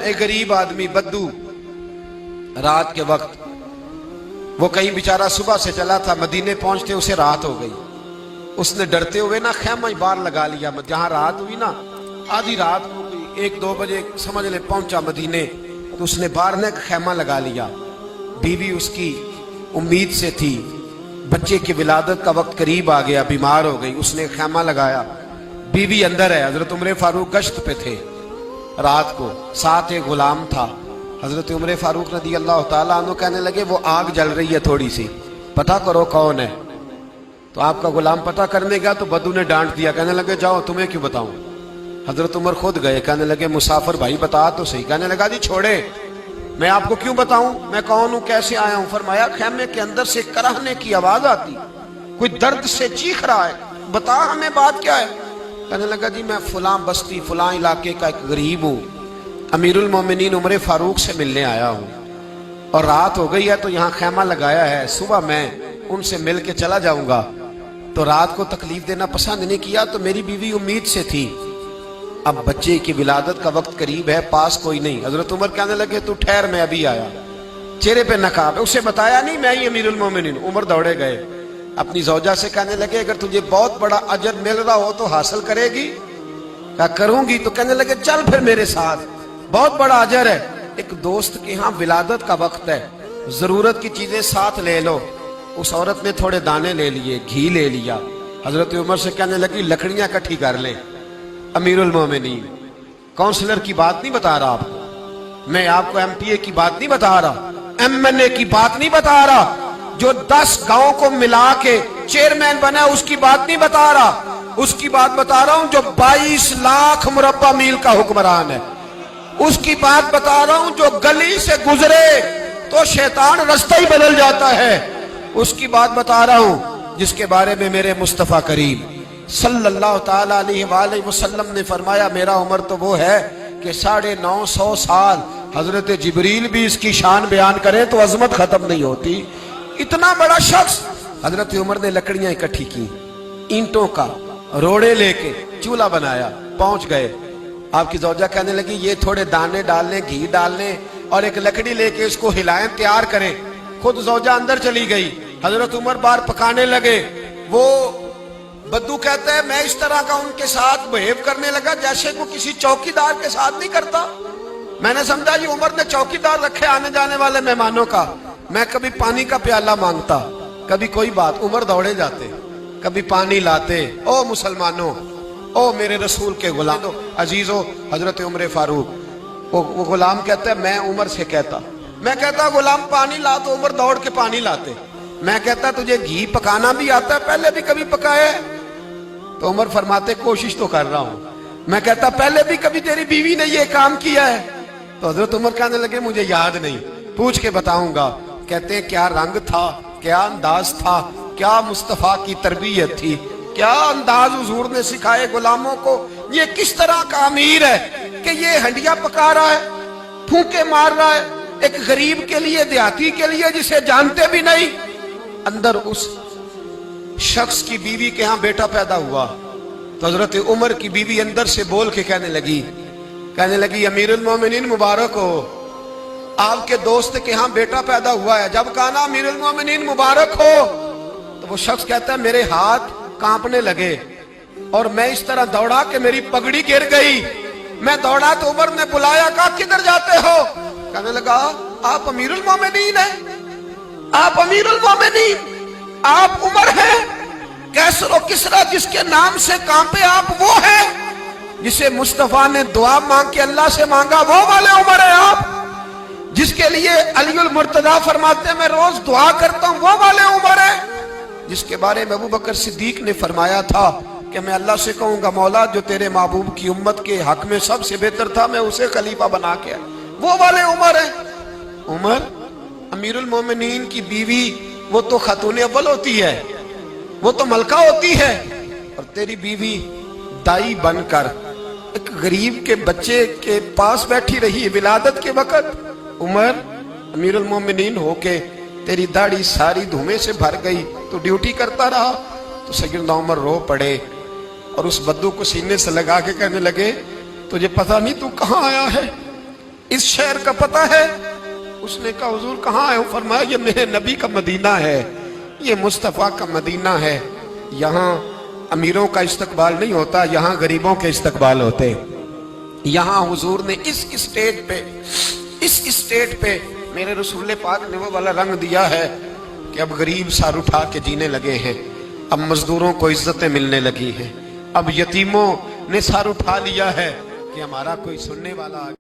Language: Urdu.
ایک غریب آدمی بدو رات کے وقت وہ کہیں بیچارہ صبح سے چلا تھا، مدینے پہنچتے اسے رات ہو گئی. اس نے ڈرتے ہوئے نا خیمہ باہر لگا لیا. جہاں رات ہوئی نا آدھی رات ہو گئی، 1-2 بجے سمجھ لے پہنچا مدینے، تو اس نے باہر نے خیمہ لگا لیا. بیوی اس کی امید سے تھی، بچے کی ولادت کا وقت قریب آ گیا، بیمار ہو گئی. اس نے خیمہ لگایا، بیوی اندر ہے. حضرت عمر فاروق گشت پہ تھے رات کو، ساتھ ایک غلام تھا. حضرت عمر فاروق رضی اللہ تعالیٰ عنہ کہنے لگے وہ آگ جل رہی ہے تھوڑی سی، پتہ کرو کون ہے. تو آپ کا غلام پتہ کرنے گیا تو بدو نے ڈانٹ دیا، کہنے لگے جاؤ تمہیں کیوں بتاؤں. حضرت عمر خود گئے، کہنے لگے مسافر بھائی بتا تو صحیح. کہنے لگا جی چھوڑے، میں آپ کو کیوں بتاؤں میں کون ہوں، کیسے آیا ہوں. فرمایا خیمے کے اندر سے کرہنے کی آواز آتی، کوئی درد سے چیخ رہا ہے، بتا ہمیں بات کیا ہے. کہنے لگا جی میں فلاں بستی فلاں علاقے کا ایک غریب ہوں، امیر المومنین عمر فاروق سے ملنے آیا ہوں، اور رات ہو گئی ہے تو یہاں خیمہ لگایا ہے، صبح میں ان سے مل کے چلا جاؤں گا. تو رات کو تکلیف دینا پسند نہیں کیا، تو میری بیوی امید سے تھی، اب بچے کی ولادت کا وقت قریب ہے، پاس کوئی نہیں. حضرت عمر کہنے لگے تو ٹھہر میں ابھی آیا. چہرے پہ نقاب ہے، اسے بتایا نہیں میں ہی امیر المومنین. عمر دوڑے گئے، اپنی زوجہ سے کہنے لگے اگر تجھے بہت بڑا اجر مل رہا ہو تو حاصل کرے گی. کہا کروں گی. تو کہنے لگے چل پھر میرے ساتھ، بہت بڑا اجر ہے. ایک دوست کے ہاں ولادت کا وقت ہے، ضرورت کی چیزیں ساتھ لے لو. اس عورت نے تھوڑے دانے لے لیے، گھی لے لیا. حضرت عمر سے کہنے لگی لکڑیاں اکٹھی کر لیں. امیر المومنین کونسلر کی بات نہیں بتا رہا آپ کو، میں آپ کو ایم پی اے کی بات نہیں بتا رہا، ایم این اے کی بات نہیں بتا رہا، جو 10 گاؤں کو ملا کے چیئرمین بنا اس کی بات نہیں بتا رہا. اس کی بات بتا رہا ہوں جو 22 لاکھ مربع میل کا حکمران ہے. اس کی بات بتا رہا ہوں جو گلی سے گزرے تو شیطان رستہ ہی بدل جاتا ہے. اس کی بات بتا رہا ہوں جس کے بارے میں میرے مصطفیٰ کریم صلی اللہ تعالیٰ علیہ وآلہ وسلم نے فرمایا میرا عمر تو وہ ہے کہ 950 سال حضرت جبریل بھی اس کی شان بیان کرے تو عظمت ختم نہیں ہوتی. اتنا بڑا شخص. حضرت عمر نے لکڑیاں اکٹھی کی، اینٹوں کا روڑے لے کے چولہا بنایا، پہنچ گئے. آپ کی زوجہ کہنے لگی یہ تھوڑے دانے ڈالنے، گھی ڈالنے اور ایک لکڑی لے کے اس کو ہلائیں، تیار کریں. خود زوجہ اندر چلی گئی، حضرت عمر باہر پکانے لگے. وہ بدو کہتا ہے میں اس طرح کا ان کے ساتھ بہیو کرنے لگا جیسے وہ کسی چوکیدار کے ساتھ نہیں کرتا. میں نے سمجھا یہ عمر نے چوکیدار رکھے آنے جانے والے مہمانوں کا. میں کبھی پانی کا پیالہ مانگتا، کبھی کوئی بات، عمر دوڑے جاتے، کبھی پانی لاتے. او مسلمانوں، او میرے رسول کے غلام عزیزو، حضرت عمر فاروق وہ غلام کہتا ہے میں عمر سے کہتا، میں کہتا غلام پانی لا تو عمر دوڑ کے پانی لاتے. میں کہتا تجھے گھی پکانا بھی آتا ہے، پہلے بھی کبھی پکایا ہے؟ تو عمر فرماتے کوشش تو کر رہا ہوں. میں کہتا پہلے بھی کبھی تیری بیوی نے یہ کام کیا ہے؟ تو حضرت عمر کہنے لگے مجھے یاد نہیں، پوچھ کے بتاؤں گا. کہتے ہیں کیا رنگ تھا، کیا انداز تھا، کیا مصطفیٰ کی تربیت تھی، کیا انداز حضور نے سکھائے غلاموں کو. یہ کس طرح کا امیر ہے کہ یہ ہنڈیا پکا رہا ہے، پھونکے مار رہا ہے ایک غریب کے لیے، دیہاتی کے لیے جسے جانتے بھی نہیں. اندر اس شخص کی بیوی کے ہاں بیٹا پیدا ہوا تو حضرت عمر کی بیوی اندر سے بول کے کہنے لگی امیر المومنین مبارک ہو، آپ کے دوست کے ہاں بیٹا پیدا ہوا ہے. جب کہا نا امیر المومنین مبارک ہو تو وہ شخص کہتا ہے میرے ہاتھ کانپنے لگے اور میں اس طرح دوڑا کہ میری پگڑی گر گئی. میں دوڑا تو عمر نے بلایا، کہا کدھر جاتے ہو؟ کہنے لگا آپ امیر المومنین ہیں، آپ امیر المومنین، آپ عمر ہیں، کیسر و کسرا جس کے نام سے کانپے آپ وہ ہیں جسے مصطفیٰ نے دعا مانگ کے اللہ سے مانگا، وہ والے عمر ہیں آپ جس کے لیے علی المرتضیٰ فرماتے ہیں میں روز دعا کرتا ہوں، وہ والے عمر ہیں جس کے بارے میں ابو بکر صدیق نے فرمایا تھا کہ میں اللہ سے کہوں گا مولا جو تیرے محبوب کی امت کے حق میں سب سے بہتر تھا میں اسے خلیفہ بنا کے، وہ والے عمر ہیں. عمر امیر المومنین کی بیوی وہ تو خاتون اول ہوتی ہے، وہ تو ملکہ ہوتی ہے، اور تیری بیوی دائی بن کر ایک غریب کے بچے کے پاس بیٹھی رہی ولادت کے وقت. عمر امیر المومنین ہو کے تیری داڑھی ساری دھومے سے بھر گئی تو ڈیوٹی کرتا رہا. تو سیدنا عمر رو پڑے اور اس بدو کو سینے سے لگا کے کہنے لگے تجھے پتہ نہیں تو کہاں آیا ہے؟ اس شہر کا پتہ ہے؟ اس نے کہا حضور کہاں ہے؟ فرمایا یہ میرے نبی کا مدینہ ہے، یہ مصطفیٰ کا مدینہ ہے، یہاں امیروں کا استقبال نہیں ہوتا، یہاں غریبوں کے استقبال ہوتے۔ یہاں حضور نے اس اسٹیٹ پہ میرے رسول پاک نے وہ والا رنگ دیا ہے کہ اب غریب سر اٹھا کے جینے لگے ہیں، اب مزدوروں کو عزتیں ملنے لگی ہیں، اب یتیموں نے سر اٹھا لیا ہے کہ ہمارا کوئی سننے والا